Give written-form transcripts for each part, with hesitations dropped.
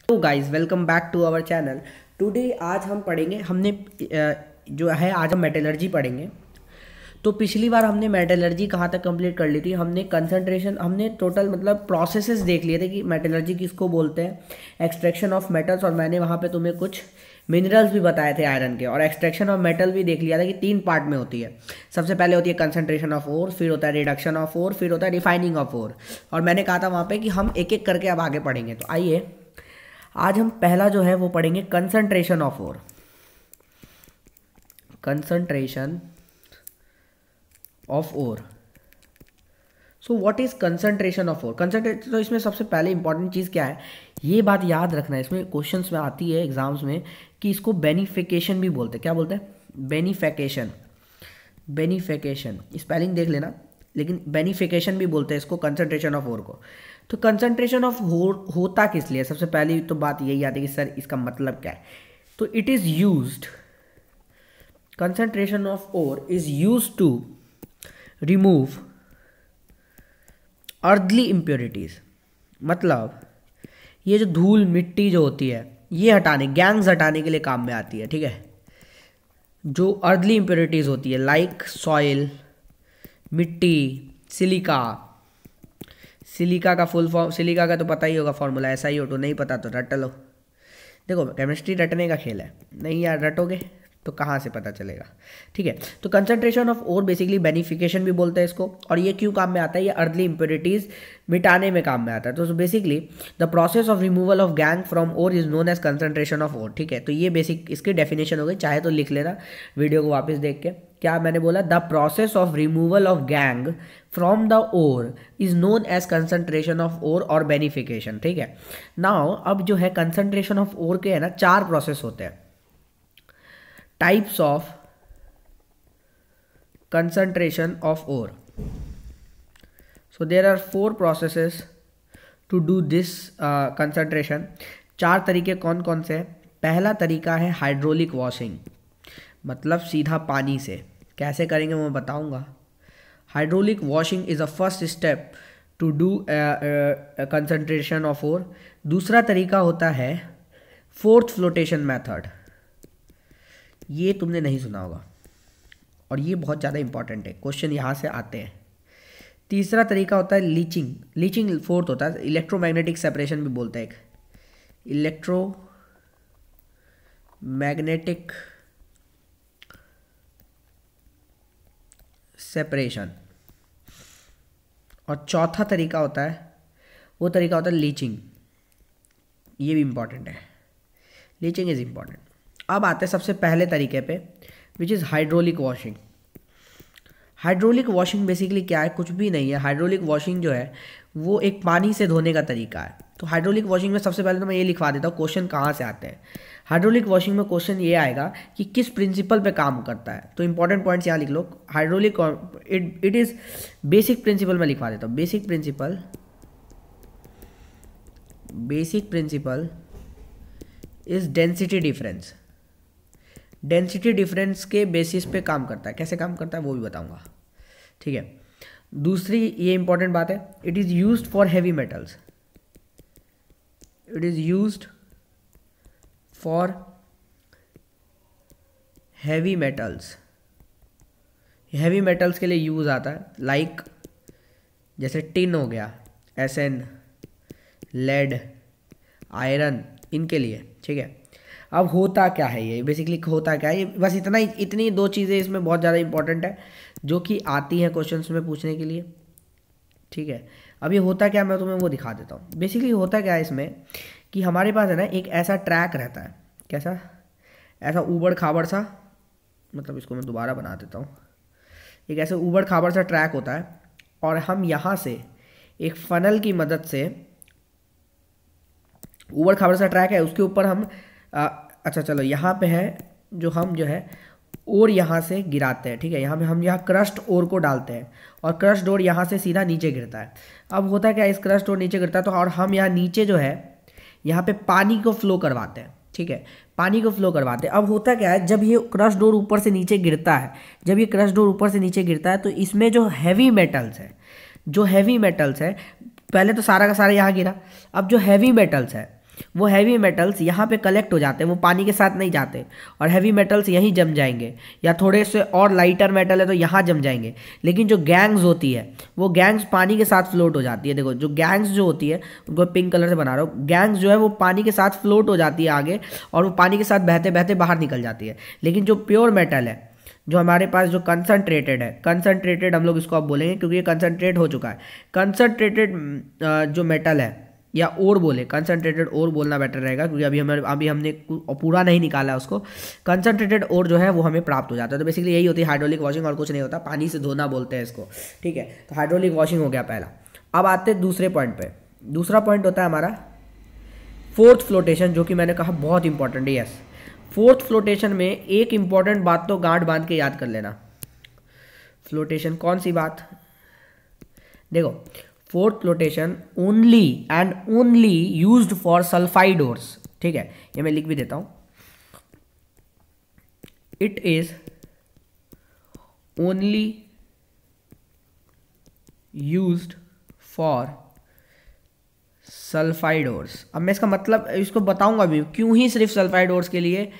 तो guys welcome back to our channel. Today आज हम पढ़ेंगे जो है आज हम मेटलर्जी पढ़ेंगे। तो पिछली बार हमने मेटलर्जी कहाँ तक कंप्लीट कर ली थी। हमने कंसंट्रेशन हमने टोटल मतलब प्रोसेसेस देख लिए थे कि मेटलर्जी किसको बोलते हैं, एक्सट्रैक्शन ऑफ मेटल्स, और मैंने वहाँ पे तुम्हें कुछ मिनरल्स भी बताए थे आयरन के, और एक्सट्रैक्शन ऑफ मेटल भी देख लिया था कि 3 पार्ट में होती है। सबसे पहले होती है कंसंट्रेशन ऑफ ओर, फिर होता है रिडक्शन ऑफ ओर, फिर होता है रिफाइनिंग ऑफ ओर। और मैंने कहा था वहाँ पे कि हम एक एक करके अब आगे पढ़ेंगे। तो आइए आज हम पहला जो है वो पढ़ेंगे concentration of ore. Concentration of ore. So what is concentration of ore? Concentration, तो इसमें सबसे पहले इंपॉर्टेंट चीज़ क्या है, ये बात याद रखना है। इसमें क्वेश्चंस में आती है एग्जाम्स में कि इसको बेनिफिकेशन भी बोलते हैं। क्या बोलते हैं? बेनिफिकेशन। बेनिफिकेशन स्पेलिंग देख लेना, लेकिन बेनिफिकेशन भी बोलते हैं इसको, कंसंट्रेशन ऑफ ओर को। तो कंसंट्रेशन ऑफ होता किस लिए? सबसे पहली तो बात यही आती है कि सर इसका मतलब क्या है। तो it is used, concentration of ore is used to remove earthly impurities. मतलब ये जो धूल मिट्टी जो होती है ये हटाने, गैंग्स हटाने के लिए काम में आती है। ठीक है, जो अर्थली इम्प्योरिटीज होती है लाइक सॉइल, मिट्टी, सिलिका। सिलिका का फुल फॉर्म, सिलिका का तो पता ही होगा फॉर्मूला, ऐसा ही हो, तो नहीं पता तो रट लो। देखो केमिस्ट्री रटने का खेल है, नहीं यार रटोगे तो कहाँ से पता चलेगा। ठीक है, तो concentration of ore basically beneficiation भी बोलते हैं इसको। और ये क्यों काम में आता है? ये अर्थली इम्प्योरिटीज मिटाने में काम में आता है। तो basically the process of removal of gangue from ore is known as concentration of ore. ठीक है, तो ये बेसिक इसकी डेफिनेशन हो गई, चाहे तो लिख लेना वीडियो को वापस देख के। क्या मैंने बोला? The process of removal of gangue from the ore is known as concentration of ore और बेनिफिकेशन। ठीक है, नाउ अब जो है कंसंट्रेशन ऑफ ओर के है ना 4 प्रोसेस होते हैं। Types of concentration of ore. So there are 4 processes to do this concentration. 4 तरीके कौन कौन से हैं? पहला तरीका है हाइड्रोलिक वॉशिंग, मतलब सीधा पानी से। कैसे करेंगे वो मैं बताऊंगा। Hydraulic washing is a first step to do concentration of ore. दूसरा तरीका होता है फोर्थ फ्लोटेशन मेथड। ये तुमने नहीं सुना होगा और ये बहुत ज़्यादा इंपॉर्टेंट है, क्वेश्चन यहाँ से आते हैं। तीसरा तरीका होता है लीचिंग। लीचिंग फोर्थ होता है, इलेक्ट्रोमैग्नेटिक सेपरेशन भी बोलते हैं, एक इलेक्ट्रोमैग्नेटिक सेपरेशन। और चौथा तरीका होता है, वो तरीका होता है लीचिंग। ये भी इंपॉर्टेंट है, लीचिंग इज इंपॉर्टेंट। अब आते हैं सबसे पहले तरीके पे, which is hydraulic washing. Hydraulic washing basically क्या है? कुछ भी नहीं है। हाइड्रोलिक वॉशिंग जो है वो एक पानी से धोने का तरीका है। तो हाइड्रोलिक वॉशिंग में सबसे पहले तो मैं ये लिखवा देता हूँ क्वेश्चन कहाँ से आते हैं। हाइड्रोलिक वॉशिंग में क्वेश्चन ये आएगा कि किस प्रिंसिपल पे काम करता है। तो इंपॉर्टेंट पॉइंट्स यहाँ लिख लो। Hydraulic it is basic principle में लिखवा देता हूँ। Basic principle is density difference. Density difference के बेसिस पे काम करता है। कैसे काम करता है वो भी बताऊंगा। ठीक है, दूसरी ये इंपॉर्टेंट बात है, it is used for heavy metals. It is used for heavy metals. Heavy metals के लिए यूज आता है, लाइक जैसे टिन हो गया, SN, लेड, आयरन, इनके लिए। ठीक है, अब होता क्या है ये बेसिकली, होता क्या है ये, बस इतनी 2 चीज़ें इसमें बहुत ज़्यादा इंपॉर्टेंट है जो कि आती हैं क्वेश्चंस में पूछने के लिए। ठीक है, अब ये होता क्या, मैं तुम्हें वो दिखा देता हूँ। बेसिकली होता क्या है इसमें कि हमारे पास है ना एक ऐसा ट्रैक रहता है। कैसा? ऐसा ऊबड़ खाबड़ सा, मतलब इसको मैं दोबारा बना देता हूँ। एक ऐसे ऊबड़ खाबड़ सा ट्रैक होता है और हम यहाँ से एक फनल की मदद से, ऊबड़ खाबड़ सा ट्रैक है उसके ऊपर हम अच्छा चलो यहाँ पे है जो हम जो है ओर यहाँ से गिराते हैं। ठीक है, यहाँ पे हम यहाँ क्रस्ट ओर को डालते हैं और क्रस्ट ओर यहाँ से सीधा नीचे गिरता है। अब होता क्या है, इस क्रस्ट ओर नीचे गिरता है तो, और हम यहाँ नीचे जो है यहाँ पे पानी को फ्लो करवाते हैं। ठीक है, पानी को फ्लो करवाते हैं। अब होता क्या है, जब ये क्रस्ट ओर ऊपर से नीचे गिरता है, जब ये क्रस्ट ओर ऊपर से नीचे गिरता है तो इसमें जो हैवी मेटल्स है, पहले तो सारा का सारा यहाँ गिरा। अब जो हैवी मेटल्स है वो हैवी मेटल्स यहाँ पे कलेक्ट हो जाते हैं, वो पानी के साथ नहीं जाते, और हैवी मेटल्स यहीं जम जाएंगे, या थोड़े से और लाइटर मेटल है तो यहाँ जम जाएंगे। लेकिन जो गैंग्स होती है वो गैंग्स पानी के साथ फ्लोट हो जाती है। देखो जो गैंग्स जो होती है, उनको पिंक कलर से बना रहा हूँ, गैंग्स जो है वो पानी के साथ फ्लोट हो जाती है आगे, और वो पानी के साथ बहते बहते बाहर निकल जाती है। लेकिन जो प्योर मेटल है, जो हमारे पास जो कंसनट्रेटेड है, कंसनट्रेटेड हम लोग इसको अब बोलेंगे क्योंकि ये कंसनट्रेट हो चुका है। कंसनट्रेटेड जो मेटल है, या ओर बोले, कंसनट्रेटेड ओर बोलना बेटर रहेगा क्योंकि अभी हमने पूरा नहीं निकाला उसको। कंसनट्रेटेड ओर जो है वो हमें प्राप्त हो जाता है। तो बेसिकली यही होती है हाइड्रोलिक वॉशिंग, और कुछ नहीं होता, पानी से धोना बोलते हैं इसको, ठीक है। तो हाइड्रोलिक वॉशिंग हो गया पहला। अब आते हैं दूसरे पॉइंट पे। दूसरा पॉइंट होता है हमारा फोर्थ फ्लोटेशन, जो कि मैंने कहा बहुत इंपॉर्टेंट है। यस, फोर्थ फ्लोटेशन में एक इंपॉर्टेंट बात तो गांठ बांध के याद कर लेना। फ्लोटेशन कौन सी बात, देखो fourth flotation only and only used for sulphide ores, ठीक है, ये मैं लिख भी देता हूं। It is only used for sulphide ores. अब मैं इसका मतलब इसको बताऊंगा भी क्यों ही सिर्फ सल्फाइड ओर्स के लिए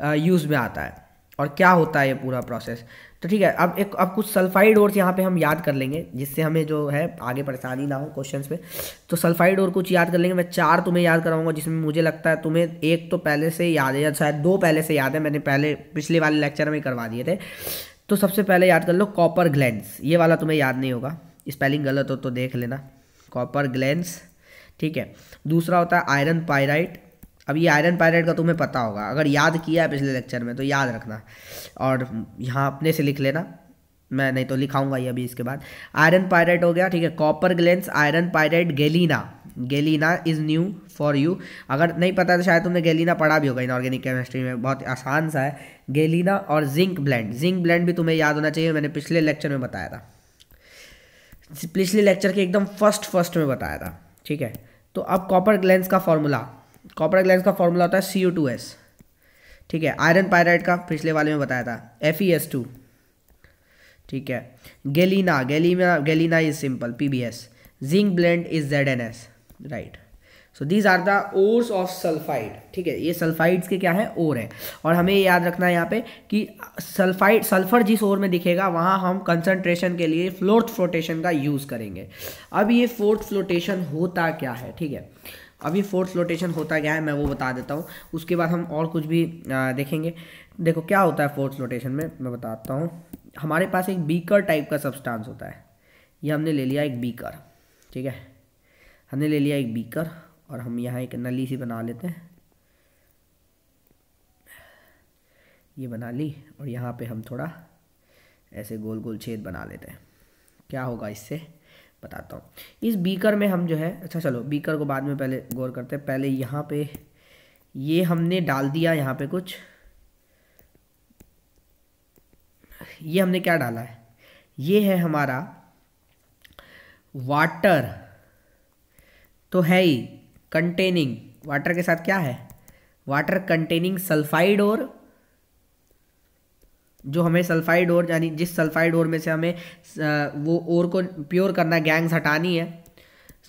यूज में आता है और क्या होता है ये पूरा प्रोसेस। तो ठीक है, अब कुछ सल्फाइड ओर्स यहाँ पे हम याद कर लेंगे, जिससे हमें जो है आगे परेशानी ना हो क्वेश्चंस पे। तो सल्फाइड ओर कुछ याद कर लेंगे। मैं 4 तुम्हें याद कराऊंगा, जिसमें मुझे लगता है तुम्हें एक तो पहले से याद है, या शायद 2 पहले से याद है, मैंने पहले पिछले वाले लेक्चर में करवा दिए थे। तो सबसे पहले याद कर लो कॉपर ग्लैंड्स, ये वाला तुम्हें याद नहीं होगा, स्पेलिंग गलत हो तो देख लेना, कॉपर ग्लैंड्स, ठीक है। दूसरा होता है आयरन पायराइट। अब ये आयरन पायराइट का तुम्हें पता होगा, अगर याद किया है पिछले लेक्चर में तो याद रखना, और यहाँ अपने से लिख लेना, मैं नहीं तो लिखाऊंगा ये अभी इसके बाद। आयरन पायराइट हो गया, ठीक है। Copper glands, iron pyrite, galena, galena is new for you, अगर नहीं पता तो शायद तुमने गेलिना पढ़ा भी होगा इनऑर्गेनिक केमिस्ट्री में, बहुत आसान सा है गेलिना। और जिंक ब्लेंड, जिंक ब्लेंड भी तुम्हें याद होना चाहिए, मैंने पिछले लेक्चर में बताया था, पिछले लेक्चर के एकदम फर्स्ट में बताया था, ठीक है। तो अब कॉपर ग्लैंड्स का फॉर्मूला, कॉपर ग्लैंड्स का फॉर्मूला होता है CO2S, ठीक है। आयरन पायराइट का पिछले वाले में बताया था FeS2, ठीक है। Galena is simple PbS, zinc blende is ZnS, right. So these are the ores of sulphide, ठीक है। ये सल्फाइड्स के क्या है, ओर है। और हमें याद रखना है यहाँ पे कि सल्फर जिस ओर में दिखेगा वहाँ हम कंसंट्रेशन के लिए फोर्थ फ्लोटेशन का यूज़ करेंगे। अब ये फोर्थ फ्लोटेशन होता क्या है, ठीक है। अभी फोर्थ फ्लोटेशन होता क्या है मैं वो बता देता हूँ, उसके बाद हम और कुछ भी देखेंगे। देखो क्या होता है फोर्थ फ्लोटेशन में, मैं बताता हूँ। हमारे पास एक बीकर टाइप का सब्सटेंस होता है, ये हमने ले लिया एक बीकर, ठीक है। हमने ले लिया एक बीकर और हम यहाँ एक नली सी बना लेते हैं, ये बना ली, और यहाँ पे हम थोड़ा ऐसे गोल गोल छेद बना लेते हैं। क्या होगा इससे बताता हूँ। इस बीकर में हम जो है, अच्छा चलो बीकर को बाद में पहले गौर करते हैं। पहले यहाँ पे ये हमने डाल दिया, यहाँ पे कुछ ये हमने क्या डाला है, ये है हमारा वाटर, तो है ही कंटेनिंग, वाटर के साथ क्या है, वाटर कंटेनिंग सल्फाइड ओर, जो हमें सल्फाइड ओर यानी जिस सल्फाइड ओर में से हमें वो ओर को प्योर करना, गैंग्स हटानी है,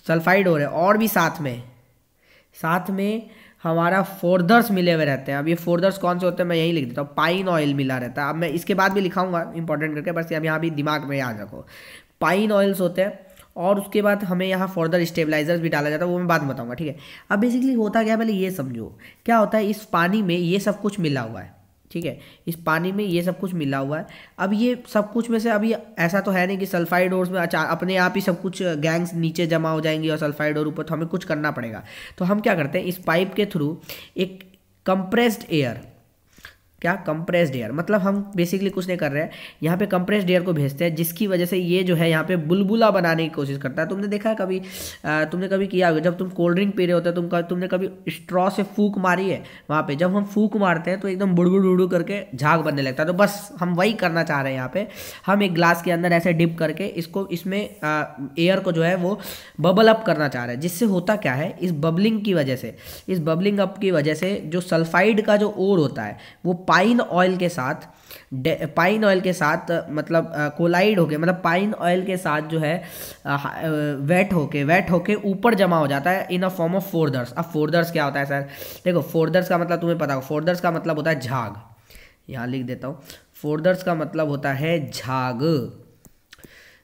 सल्फाइड ओर है। और भी साथ में हमारा फोर्दर्स मिले हुए रहते हैं। अब ये फोर्दर्स कौन से होते हैं मैं यही लिख देता हूँ, पाइन ऑयल मिला रहता है। अब मैं इसके बाद भी लिखाऊंगा इंपॉर्टेंट करके, बस अब यहाँ भी दिमाग में याद रखो, पाइन ऑयल्स होते हैं। और उसके बाद हमें यहाँ फर्दर स्टेबलाइजर्स भी डाला जाता है, वो मैं बाद में बताऊंगा, ठीक है। अब बेसिकली होता क्या है पहले ये समझो, क्या होता है इस पानी में ये सब कुछ मिला हुआ है, ठीक है। इस पानी में ये सब कुछ मिला हुआ है। अब ये सब कुछ में से अभी ऐसा तो है नहीं कि सल्फाइड ओर्स में अपने आप ही सब कुछ गैंग्स नीचे जमा हो जाएंगी और सल्फाइड ओर ऊपर, तो हमें कुछ करना पड़ेगा। तो हम क्या करते हैं, इस पाइप के थ्रू एक कंप्रेस्ड एयर, क्या कंप्रेस्ड एयर, मतलब हम बेसिकली कुछ नहीं कर रहे हैं, यहाँ पे कंप्रेस्ड एयर को भेजते हैं, जिसकी वजह से ये जो है यहाँ पे बुलबुला बनाने की कोशिश करता है। तुमने देखा है कभी, तुमने कभी किया होगा, जब तुम कोल्ड ड्रिंक पी रहे होते हो, तुमने कभी स्ट्रॉ से फूक मारी है, वहाँ पे जब हम फूक मारते हैं तो एकदम बुड़बुड़ बुड़बुड़ करके झाग बनने लगता है। तो बस हम वही करना चाह रहे हैं यहाँ पे, हम एक ग्लास के अंदर ऐसे डिप करके इसको, इसमें एयर को जो है वो बबल अप करना चाह रहे हैं। जिससे होता क्या है, इस बबलिंग की वजह से, इस बबलिंग अप की वजह से जो सल्फाइड का जो ओर होता है वो पाइन ऑयल के साथ मतलब कोलाइड होके, मतलब पाइन ऑयल के साथ जो है वेट होके ऊपर जमा हो जाता है इन अ फॉर्म ऑफ फोर्दर्स। अब फोर्दर्स क्या होता है सर? देखो फोर्दर्स का मतलब तुम्हें पता होगा, फोर्दर्स का मतलब होता है झाग। यहाँ लिख देता हूँ, फोर्दर्स का मतलब होता है झाग।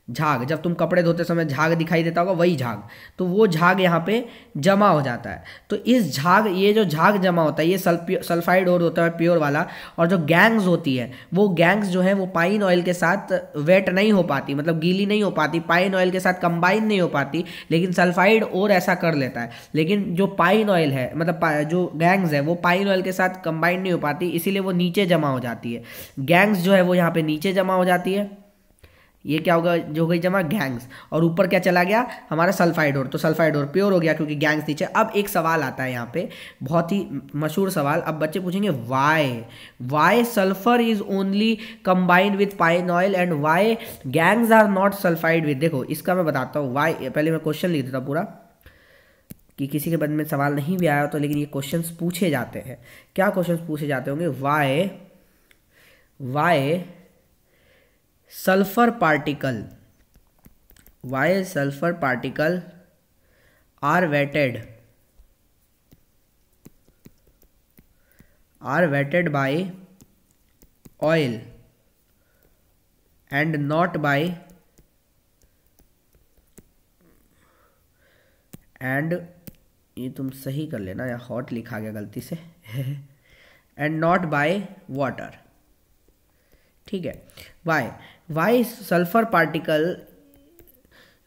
जब तुम कपड़े धोते समय झाग दिखाई देता होगा, वही झाग। तो वो झाग यहाँ पे जमा हो जाता है। तो ये जो झाग जमा होता है, ये सल्फाइड और होता है प्योर वाला। और जो गैंग्स होती है, वो गैंग्स जो है वो पाइन ऑयल के साथ वेट नहीं हो पाती, मतलब गीली नहीं हो पाती, पाइन ऑयल के साथ कंबाइन नहीं हो पाती, लेकिन सल्फाइड और ऐसा कर लेता है। लेकिन जो पाइन ऑयल है, मतलब जो गैंग्स है, वो पाइन ऑयल के साथ कंबाइन नहीं हो पाती, इसीलिए वो नीचे जमा हो जाती है। गैंग्स जो है वो यहाँ पे नीचे जमा हो जाती है। ये क्या होगा, जो हो गई जमा गैंग्स, और ऊपर क्या चला गया हमारा सल्फाइड और, तो सल्फाइड और प्योर हो गया क्योंकि गैंग्स नीचे। अब एक सवाल आता है यहाँ पे, बहुत ही मशहूर सवाल। अब बच्चे पूछेंगे why sulphur is only combined with pine oil and why gangues are not sulphide with. देखो इसका मैं बताता हूँ वाई। पहले मैं क्वेश्चन लिख देता हूँ पूरा, कि किसी के मन में सवाल नहीं भी आया तो, लेकिन ये क्वेश्चंस पूछे जाते हैं। क्या क्वेश्चंस पूछे जाते होंगे? Why sulfur particle are wetted by oil and not by and ये तुम सही कर लेना, या हॉट लिखा गया गलती से एंड नॉट बाय वाटर। ठीक है, why sulphur particle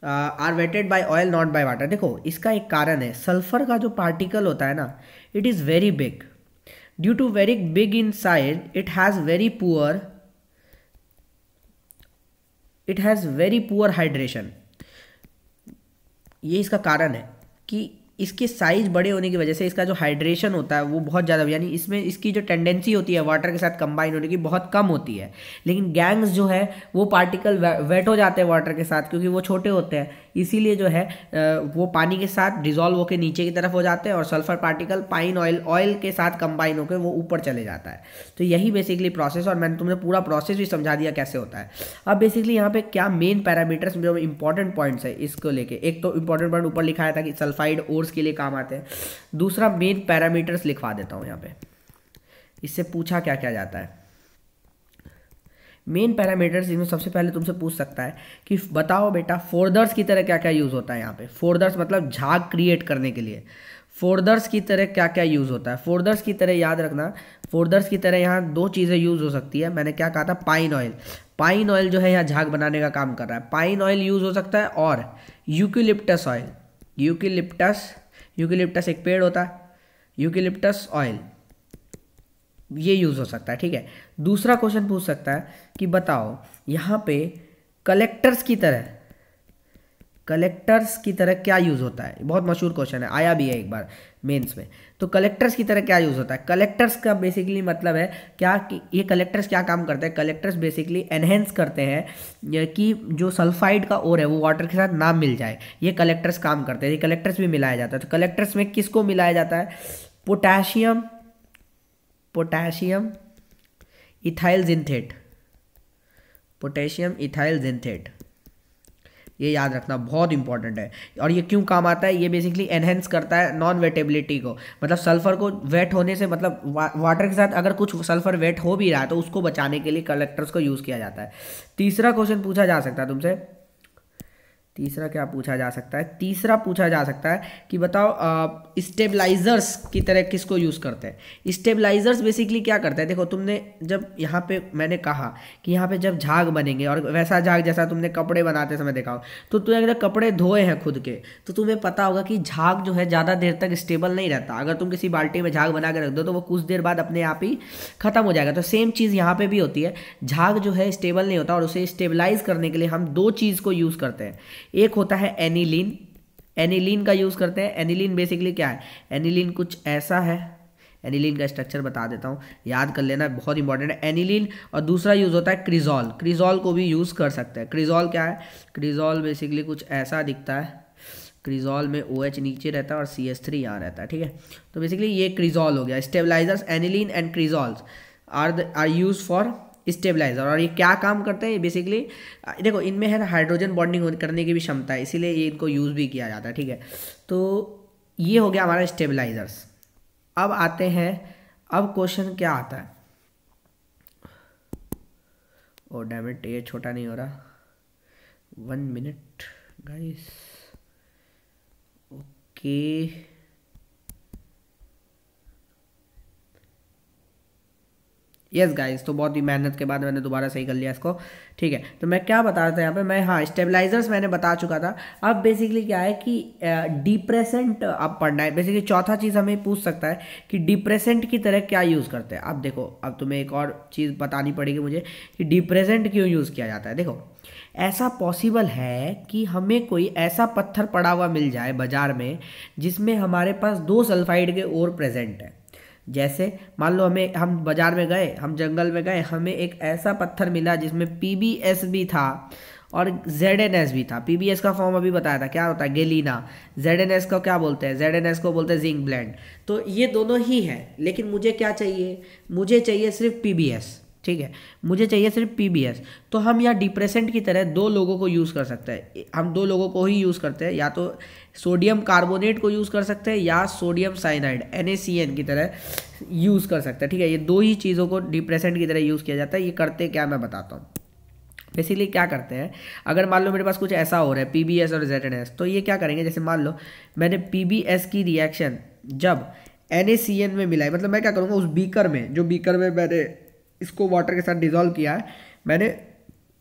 are wetted by oil not by water. देखो इसका एक कारण है, सल्फर का जो पार्टिकल होता है ना, it is very big. Due to very big in size it has very poor hydration. ये इसका कारण है कि इसके साइज बड़े होने की वजह से इसका जो हाइड्रेशन होता है वो बहुत ज़्यादा, यानी इसमें इसकी जो टेंडेंसी होती है वाटर के साथ कंबाइन होने की बहुत कम होती है। लेकिन गैंग्स जो है वो पार्टिकल वेट हो जाते हैं वाटर के साथ, क्योंकि वो छोटे होते हैं, इसीलिए जो है वो पानी के साथ डिजॉल्व होकर नीचे की तरफ हो जाते हैं, और सल्फर पार्टिकल पाइन ऑयल के साथ कंबाइन होकर वो ऊपर चले जाता है। तो यही बेसिकली प्रोसेस, और मैंने तुमने पूरा प्रोसेस भी समझा दिया कैसे होता है। अब बेसिकली यहाँ पे क्या मेन पैरामीटर्स जो इंपॉर्टेंट पॉइंट्स है इसको लेके, एक तो इंपॉर्टेंट पॉइंट ऊपर लिखाया था कि सल्फाइड ओर्स के लिए काम आते हैं। दूसरा मेन पैरामीटर्स लिखवा देता हूँ यहाँ पे, इससे पूछा क्या क्या जाता है। मेन पैरामीटर्स इनमें सबसे पहले तुमसे पूछ सकता है कि बताओ बेटा फोर्दर्स की तरह क्या क्या यूज़ होता है। यहाँ पे फोर्दर्स मतलब झाग क्रिएट करने के लिए फोर्दर्स की तरह क्या क्या यूज़ होता है। फोर्दर्स की तरह याद रखना, फोर्दर्स की तरह यहाँ दो चीज़ें यूज़ हो सकती है। मैंने क्या कहा था, पाइन ऑयल जो है यहाँ झाग बनाने का काम कर रहा है, पाइन ऑयल यूज़ हो सकता है, और यूकेलिप्टस ऑयल, यूकेलिप्टस एक पेड़ होता है, यूकेलिप्टस ऑयल ये यूज़ हो सकता है। ठीक है, दूसरा क्वेश्चन पूछ सकता है कि बताओ यहाँ पे कलेक्टर्स की तरह क्या यूज़ होता है। बहुत मशहूर क्वेश्चन है, आया भी है एक बार मेंस में। तो कलेक्टर्स की तरह क्या यूज़ होता है? कलेक्टर्स का बेसिकली मतलब है क्या कि ये कलेक्टर्स क्या काम करते हैं? कलेक्टर्स बेसिकली एनहेंस करते हैं कि जो सल्फाइड का ओर है वो वाटर के साथ ना मिल जाए, ये कलेक्टर्स काम करते हैं। ये कलेक्टर्स भी मिलाया जाता है। तो कलेक्टर्स में किसको मिलाया जाता है? पोटाशियम इथाइल जिंथेट, ये याद रखना बहुत इंपॉर्टेंट है। और ये क्यों काम आता है? ये बेसिकली एनहेंस करता है नॉन वेटेबिलिटी को, मतलब सल्फर को वेट होने से, मतलब वाटर के साथ अगर कुछ सल्फर वेट हो भी रहा है तो उसको बचाने के लिए कलेक्टर्स को यूज़ किया जाता है। तीसरा क्वेश्चन पूछा जा सकता है तुमसे, तीसरा क्या पूछा जा सकता है? तीसरा पूछा जा सकता है कि बताओ स्टेबलाइजर्स की तरह किसको यूज़ करते हैं। स्टेबलाइजर्स बेसिकली क्या करते हैं? देखो तुमने जब यहाँ पे मैंने कहा कि यहाँ पे जब झाग बनेंगे, और वैसा झाग जैसा तुमने कपड़े बनाते समय देखा हो, तो तुमने अगर कपड़े धोए हैं खुद के तो तुम्हें पता होगा कि झाग जो है ज़्यादा देर तक स्टेबल नहीं रहता। अगर तुम किसी बाल्टी में झाग बना के रख दो तो वो कुछ देर बाद अपने आप ही ख़त्म हो जाएगा। तो सेम चीज़ यहाँ पर भी होती है, झाग जो है स्टेबल नहीं होता, और उसे स्टेबलाइज करने के लिए हम दो चीज़ को यूज़ करते हैं। एक होता है एनिलीन का यूज़ करते हैं। एनिलीन बेसिकली क्या है? एनिलीन कुछ ऐसा है, एनिलीन का स्ट्रक्चर बता देता हूँ, याद कर लेना, बहुत इंपॉर्टेंट है एनिलीन। और दूसरा यूज़ होता है क्रिजॉल को भी यूज़ कर सकते हैं। क्रिजॉल क्या है? क्रिजॉल बेसिकली कुछ ऐसा दिखता है, क्रिजॉल में OH नीचे रहता है और CH3 यहाँ रहता है। ठीक है, तो बेसिकली ये क्रिजॉल हो गया। Stabilisers aniline and cresols are use for stabiliser. और ये क्या काम करते हैं, ये बेसिकली देखो इनमें है ना हाइड्रोजन बॉन्डिंग करने की भी क्षमता है, इसीलिए ये इनको यूज़ भी किया जाता है, ठीक है। तो ये हो गया हमारा स्टेबलाइजर्स। अब आते हैं, अब क्वेश्चन क्या आता है, ओ डैम इट, ये छोटा नहीं हो रहा, 1 minute guys, okay. Yes guys, तो बहुत ही मेहनत के बाद मैंने दोबारा सही कर लिया इसको, ठीक है। तो मैं क्या बता रहा था यहाँ पे, मैं हाँ स्टेबलाइजर्स मैंने बता चुका था। अब बेसिकली क्या है कि डिप्रेसेंट अब पढ़ना है। बेसिकली चौथा चीज़ हमें पूछ सकता है कि डिप्रेसेंट की तरह क्या यूज़ करते हैं। अब देखो, अब तुम्हें एक और चीज़ बतानी पड़ेगी मुझे कि डिप्रेसेंट क्यों यूज़ किया जाता है। देखो, ऐसा पॉसिबल है कि हमें कोई ऐसा पत्थर पड़ा हुआ मिल जाए बाजार में जिसमें हमारे पास 2 सल्फाइड के और प्रेजेंट है। जैसे मान लो हम बाजार में गए, हम जंगल में गए, हमें एक ऐसा पत्थर मिला जिसमें PbS भी था और ZnS भी था। PbS का फॉर्म अभी बताया था, क्या होता है, गेलिना। ZnS को क्या बोलते हैं, ZnS को बोलते हैं जिंक ब्लेंड। तो ये दोनों ही हैं, लेकिन मुझे क्या चाहिए, मुझे चाहिए सिर्फ PbS, ठीक है, मुझे चाहिए सिर्फ PbS। तो हम यहाँ डिप्रेसेंट की तरह 2 लोगों को यूज़ कर सकते हैं। हम 2 लोगों को ही यूज़ करते हैं, या तो सोडियम कार्बोनेट को यूज़ कर सकते हैं या सोडियम साइनाइड NaCN की तरह यूज़ कर सकते हैं, ठीक है। ये 2 ही चीज़ों को डिप्रेसेंट की तरह यूज़ किया जाता है। ये करते क्या मैं बताता हूँ। बेसिकली क्या करते हैं, अगर मान लो मेरे पास कुछ ऐसा हो रहा है PbS और ZnS, तो ये क्या करेंगे, जैसे मान लो मैंने PbS की रिएक्शन जब NaCN में मिलाई, मतलब मैं क्या करूँगा, उस बीकर में, जो बीकर में मैंने इसको वाटर के साथ डिज़ोल्व किया है, मैंने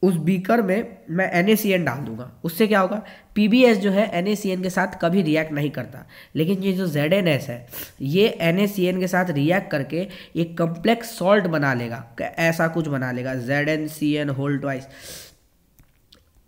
उस बीकर में मैं NaCN डाल दूंगा। उससे क्या होगा, PbS जो है NaCN के साथ कभी रिएक्ट नहीं करता, लेकिन ये जो ZnS है ये NaCN के साथ रिएक्ट करके एक कम्प्लेक्स सॉल्ट बना लेगा, ऐसा कुछ बना लेगा, ZnCN होल ट्वाइस,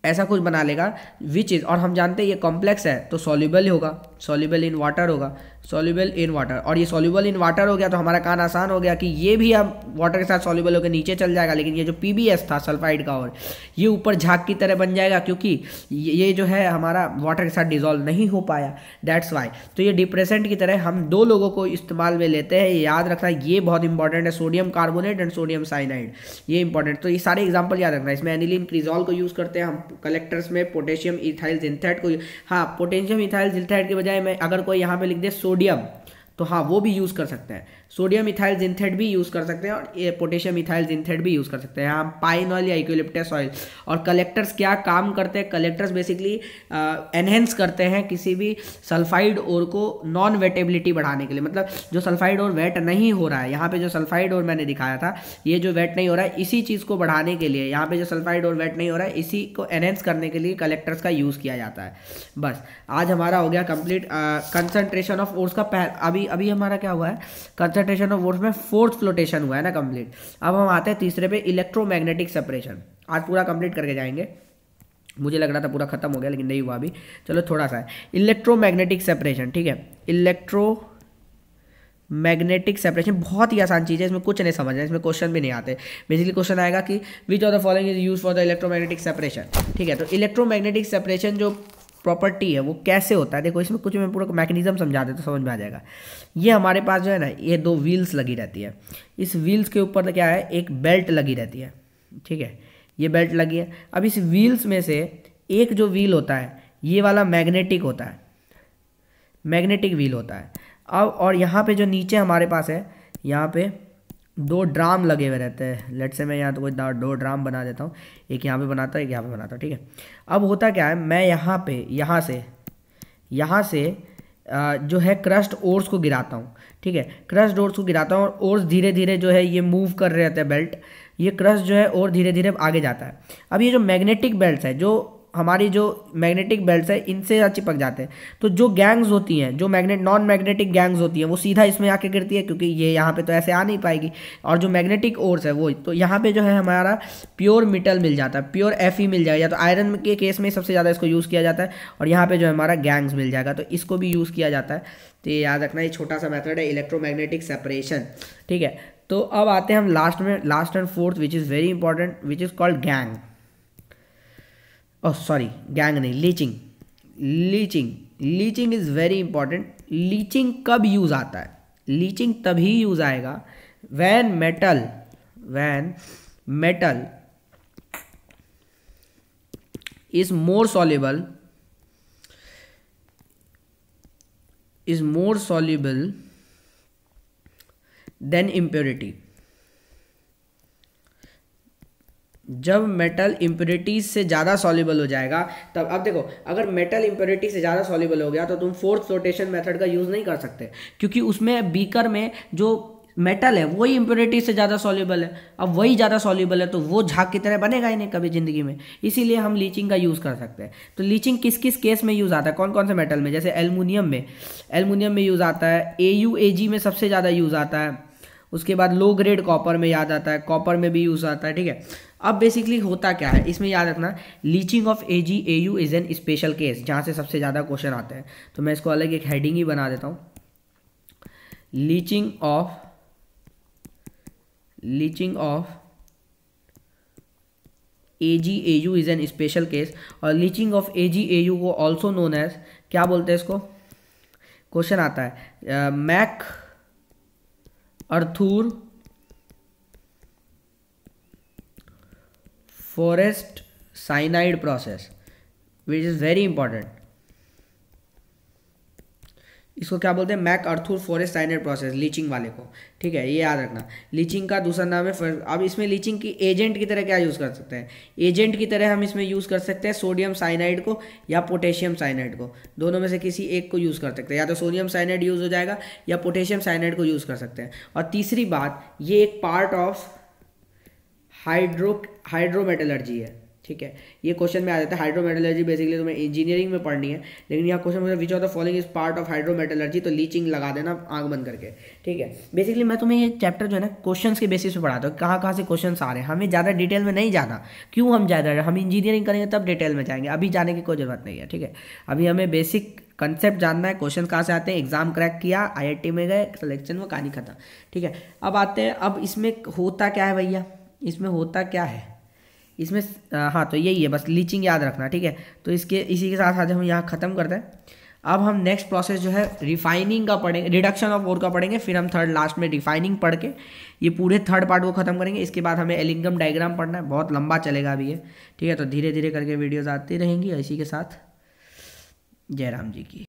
ऐसा कुछ बना लेगा विच इज़, और हम जानते हैं ये कॉम्प्लेक्स है तो सॉल्युबल होगा, सॉल्युबल इन वाटर होगा, सॉल्युबल इन वाटर। और ये सॉल्युबल इन वाटर हो गया तो हमारा काम आसान हो गया कि ये भी अब वाटर के साथ सॉल्युबल होकर नीचे चल जाएगा, लेकिन ये जो PbS था सल्फाइड का, और ये ऊपर झाग की तरह बन जाएगा, क्योंकि ये जो है हमारा वाटर के साथ डिजोल्व नहीं हो पाया, दैट्स वाई। तो ये डिप्रेसेंट की तरह हम 2 लोगों को इस्तेमाल में लेते हैं, याद रखना, ये बहुत इंपॉर्टेंट है, sodium carbonate and sodium cyanide, ये इंपॉर्टेंट। तो ये सारे एग्जाम्पल याद रखना। इसमें एनिलीन क्रिजॉल को यूज़ करते हैं हम, कलेक्टर्स में पोटेशियम इथाइल जिंथेट को, हाँ पोटेशियम इथाइल जिंथेट के बजाय मैं अगर कोई यहाँ पे लिख दे सोडियम, तो हाँ वो भी यूज़ कर सकते हैं, सोडियम इथाइल जिंथेट भी यूज़ कर सकते हैं और ये पोटेशियम इथाइल जिंथेट भी यूज़ कर सकते हैं। हम पाइन ऑयल या यूकेलिप्टस ऑयल। और कलेक्टर्स क्या काम करते हैं, कलेक्टर्स बेसिकली एनहेंस करते हैं किसी भी सल्फाइड ओर को नॉन वेटेबिलिटी बढ़ाने के लिए, मतलब जो सल्फाइड ओर वेट नहीं हो रहा है, यहाँ पे जो सल्फाइड ओर मैंने दिखाया था, ये जो वेट नहीं हो रहा है, इसी चीज़ को बढ़ाने के लिए, यहाँ पे जो सल्फाइड ओर वेट नहीं हो रहा है, इसी को एनहेंस करने के लिए कलेक्टर्स का यूज़ किया जाता है। बस आज हमारा हो गया कंप्लीट कंसंट्रेशन ऑफ ओर्स का। अभी हमारा क्या हुआ है, कंसंट्रेशन ऑफ ओर्स में 4th फ्लोटेशन हुआ है ना कंप्लीट। अब हम आते हैं तीसरे पे, इलेक्ट्रोमैग्नेटिक सेपरेशन। आज पूरा कंप्लीट करके जाएंगे, मुझे लग रहा था पूरा खत्म हो गया लेकिन नहीं हुआ अभी, चलो थोड़ा सा है। इलेक्ट्रोमैग्नेटिक सेपरेशन, ठीक है, इलेक्ट्रोमैग्नेटिक सेपरेशन बहुत ही आसान चीज़ है, इसमें कुछ नहीं समझना, इसमें क्वेश्चन भी नहीं आते। बेसिकली क्वेश्चन आएगा कि which of the following is use for the electromagnetic separation, ठीक है। तो इलेक्ट्रोमैग्नेटिक सेपरेशन जो प्रॉपर्टी है वो कैसे होता है, देखो इसमें कुछ मैं पूरा मैकेनिज्म समझा दे तो समझ में आ जाएगा। ये हमारे पास जो है ना, ये 2 व्हील्स लगी रहती है, इस व्हील्स के ऊपर क्या है, एक बेल्ट लगी रहती है, ठीक है, ये बेल्ट लगी है। अब इस व्हील्स में से एक जो व्हील होता है ये वाला मैग्नेटिक होता है, मैग्नेटिक व्हील होता है। अब और यहाँ पे जो नीचे हमारे पास है, यहाँ पे 2 ड्राम लगे हुए रहते हैं। लेट से मैं यहाँ तो कोई 2 ड्राम बना देता हूँ, एक यहाँ पे बनाता हूँ, एक यहाँ पे बनाता हूँ, ठीक है। अब होता क्या है, मैं यहाँ पे यहाँ से जो है क्रस्ट ओर्स को गिराता हूँ, ठीक है, क्रस्ट ओर्स को गिराता हूँ और ओर्स धीरे धीरे जो है ये मूव कर रहे रहते हैं बेल्ट, ये क्रस्ट जो है और धीरे धीरे आगे जाता है। अब ये जो मैग्नेटिक बेल्ट है, जो हमारी जो मैग्नेटिक बेल्ट्स है इनसे चिपक जाते हैं, तो जो गैंग्स होती हैं, जो नॉन मैग्नेटिक गैंग्स होती हैं, वो सीधा इसमें आके गिरती है, क्योंकि ये यहाँ पे तो ऐसे आ नहीं पाएगी। और जो मैग्नेटिक ओर्स है वो, तो यहाँ पे जो है हमारा प्योर मेटल मिल जाता है, प्योर Fe मिल जाएगा, या तो आयरन के केस में सबसे ज़्यादा इसको यूज़ किया जाता है, और यहाँ पे जो है हमारा गैंग्स मिल जाएगा, तो इसको भी यूज़ किया जाता है। तो ये याद रखना, ये छोटा सा मेथड है इलेक्ट्रोमैग्नेटिक सेपरेशन, ठीक है। तो अब आते हैं हम last and fourth which is very important, which is called gang, gang नहीं, leaching is very important. Leaching कब यूज़ आता है, लीचिंग तभी यूज़ आएगा when metal when metal is more soluble than impurity। जब मेटल इम्प्योरिटीज से ज़्यादा soluble हो जाएगा तब, अब देखो, अगर मेटल इम्प्योरिटी से ज़्यादा सॉल्युबल हो गया तो तुम फोर्थ फ्लोटेशन मेथड का यूज़ नहीं कर सकते, क्योंकि उसमें बीकर में जो मेटल है वही इम्प्योरिटी से ज़्यादा सॉल्युबल है। अब वही ज़्यादा सॉल्युबल है तो वो झाग की तरह बनेगा ही नहीं कभी ज़िंदगी में, इसीलिए हम लीचिंग का यूज़ कर सकते हैं। तो लीचिंग किस किस केस में यूज़ आता है, कौन कौन से मेटल में, जैसे एल्युमिनियम में यूज़ आता है, AuAg में सबसे ज़्यादा यूज़ आता है, उसके बाद लो ग्रेड कॉपर में याद आता है, कॉपर में भी यूज़ आता है, ठीक है। अब बेसिकली होता क्या है इसमें याद रखना, leaching of AgAu is an special case, जहाँ से सबसे ज़्यादा क्वेश्चन आते हैं। तो मैं इसको अलग एक हेडिंग ही बना देता हूँ, leaching of AgAu is an special case. और लीचिंग ऑफ AgAu को ऑल्सो नोन एज, क्या बोलते हैं इसको, क्वेश्चन आता है Mac Arthur Forrest cyanide process, which is very important. इसको क्या बोलते हैं, Mac Arthur Forrest cyanide process, leaching वाले को, ठीक है, ये याद रखना। लीचिंग का दूसरा नाम है। अब इसमें लीचिंग की एजेंट की तरह क्या यूज़ कर सकते हैं, एजेंट की तरह हम इसमें यूज़ कर सकते हैं सोडियम साइनाइड को या पोटेशियम साइनाइड को, दोनों में से किसी एक को यूज़ कर सकते हैं, या तो सोडियम साइनाइड यूज़ हो जाएगा या पोटेशियम साइनाइड को यूज़ कर सकते हैं। और तीसरी बात, ये एक पार्ट ऑफ हाइड्रोमेटलर्जी है, ठीक है। ये क्वेश्चन में आ जाता है, हाइड्रोमेटलर्जी बेसिकली तुम्हें इंजीनियरिंग में पढ़नी है, लेकिन यहाँ क्वेश्चन में which of the following is part of hydrometallurgy, तो लीचिंग लगा देना आंख बंद करके, ठीक है। बेसिकली मैं तुम्हें ये चैप्टर जो है ना क्वेश्चंस के बेसिस पे पढ़ाता हूँ, कहाँ से क्वेश्चन आ रहे हैं, हमें ज़्यादा डिटेल में नहीं जाना। क्यों हम इंजीनियरिंग करेंगे तब डिटेल में जाएंगे, अभी जाने की कोई ज़रूरत नहीं है, ठीक है। अभी हमें बेसिक कंसेप्ट जानना है, क्वेश्चन कहाँ से आते हैं, एग्जाम क्रैक किया, IIT में गए, सिलेक्शन में कहानी खत्म, ठीक है। अब आते हैं, अब इसमें होता क्या है भैया, इसमें होता क्या है इसमें, हाँ, तो यही है, बस लीचिंग याद रखना, ठीक है। तो इसी के साथ आज हम यहाँ ख़त्म करते हैं। अब हम नेक्स्ट प्रोसेस जो है रिफाइनिंग का पढ़ेंगे, रिडक्शन ऑफ ओर का पढ़ेंगे, फिर हम थर्ड लास्ट में रिफाइनिंग पढ़ के ये पूरे थर्ड पार्ट को ख़त्म करेंगे। इसके बाद हमें एलिंगम डायग्राम पढ़ना है, बहुत लंबा चलेगा अभी ये, ठीक है। तो धीरे धीरे करके वीडियोज़ आती रहेंगी। इसी के साथ जय राम जी की।